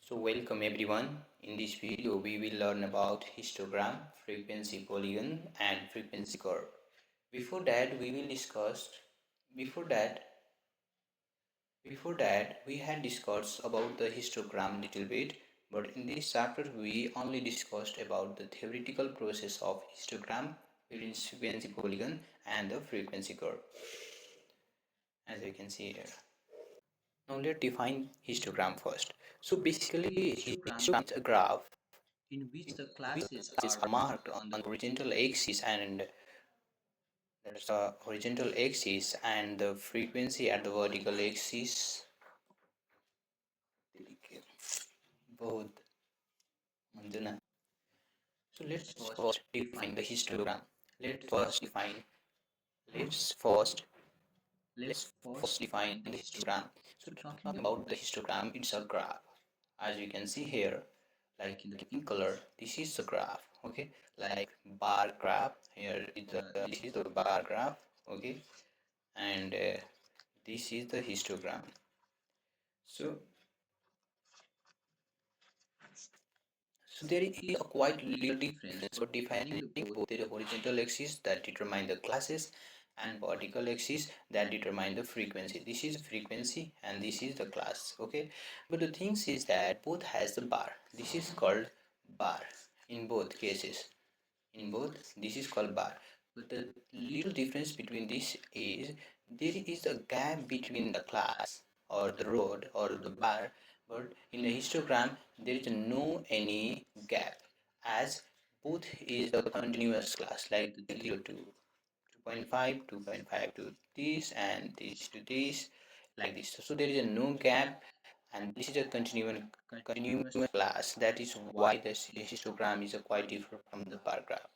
So welcome everyone. In this video we will learn about histogram, frequency polygon and frequency curve. Before that we will discuss before that before that we had discussed about the histogram little bit, but in this chapter we only discussed about the theoretical process of histogram, frequency polygon and the frequency curve, as you can see here. Now let's define histogram first. So basically histogram is a graph in which the classes classes are are marked marked on on the the horizontal axis, and that's the horizontal axis, and the frequency at the vertical axis. Both. So let's first define the histogram. Let's first define let's first let's let's first first define define the the histogram. histogram. So So talking talking about about the the histogram, it's a graph. As you can see here, like like in the in color, this is the graph. Okay, like bar graph. Here is the this is the bar graph. Okay, and this is the histogram. So So there is a quite little difference for defining both the horizontal axis that determine the classes and vertical axis that determine the frequency. This is frequency and this is the class. Okay, but the thing is that both has the bar. This is called bar in both cases. In both, this is called bar. But the little difference between this is there is a gap between the class or the road or the bar, but in a histogram there is no any gap, as both is the continuous class, like the 0 to 2.5, 2.5 to this and this to this, like this. So there is a no gap, and this is a continuous class. That is why the histogram is a quite different from the bar graph.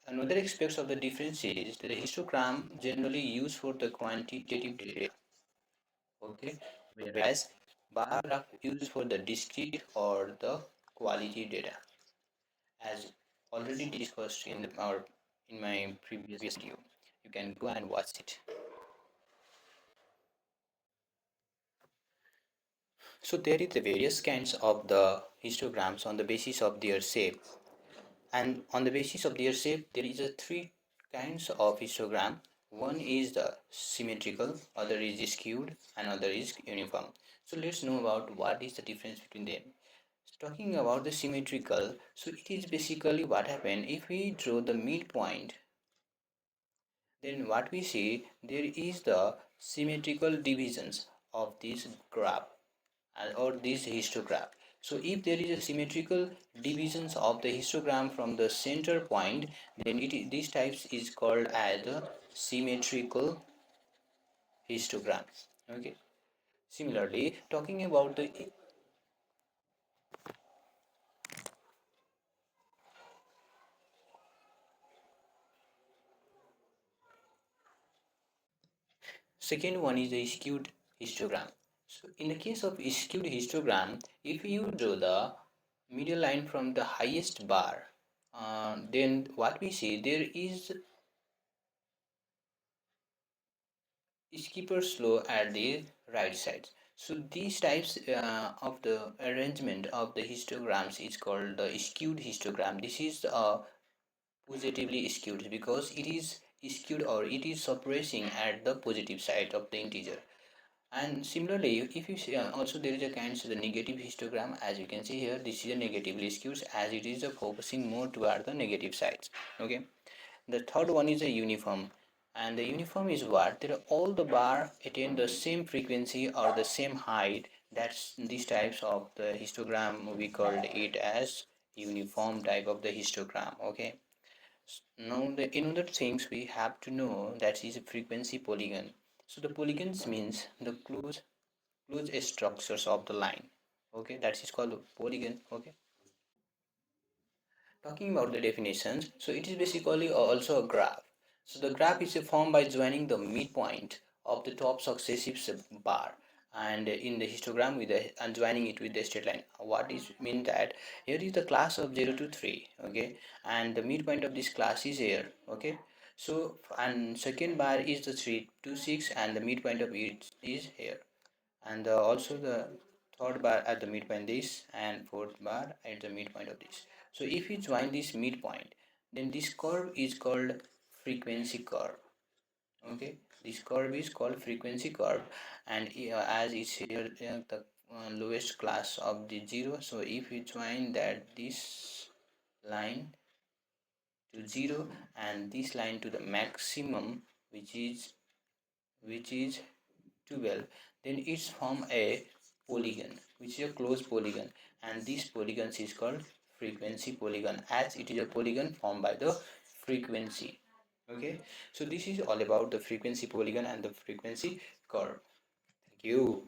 Another aspect of the difference is the histogram generally used for the quantitative data, okay, whereas bar graph used for the discrete or the quality data, as already discussed in my previous video. You can go and watch it. So there is the various kinds of the histograms on the basis of their shape, and on the basis of their shape there is a three kinds of histogram. One is the symmetrical, other is skewed, and other is uniform. So let's know about what is the difference between them. Talking about the symmetrical, so it is basically what happen if we draw the midpoint, then what we see there is the symmetrical divisions of this graph, or this histogram. So if there is a symmetrical divisions of the histogram from the center point, then these types is called as the symmetrical histogram. Okay. Similarly, talking about the second one is the skewed histogram. So in the case of skewed histogram, if you draw the middle line from the highest bar, then what we see there is skipper slow at the right side. So these types of the arrangement of the histograms is called the skewed histogram. This is positively skewed because it is skewed, or it is suppressing at the positive side of the integer. And similarly, if you see, also there is a kind of the negative histogram. As you can see here, this is a negatively skewed, as it is focusing more toward the negative sides. Okay. The third one is a uniform, and the uniform is what? There are all the bar attain the same frequency or the same height. That's these types of the histogram we called it as uniform type of the histogram. Okay. Now the another things we have to know, that is a frequency polygon. So the polygons means the close structures of the line. Okay, that is called polygon. Okay. Talking about the definitions, so it is basically also a graph. So the graph is formed by joining the midpoint of the top successive bar, and in the histogram with the and joining it with the straight line. What is mean that here is the class of 0 to 3, okay, and the midpoint of this class is here, okay. So and second bar is the 3 to 6, and the midpoint of it is here, and also the third bar at the midpoint this, and fourth bar at the midpoint of this. So if you join this midpoint, then this curve is called frequency curve. Okay, this curve is called frequency curve, and as it's here the lowest class of the zero. So if you join that this line to 0 and this line to the maximum, which is 12, then it's form a polygon, which is a closed polygon, and this polygon is called frequency polygon, as it is a polygon formed by the frequency. Okay, so this is all about the frequency polygon and the frequency curve. Thank you.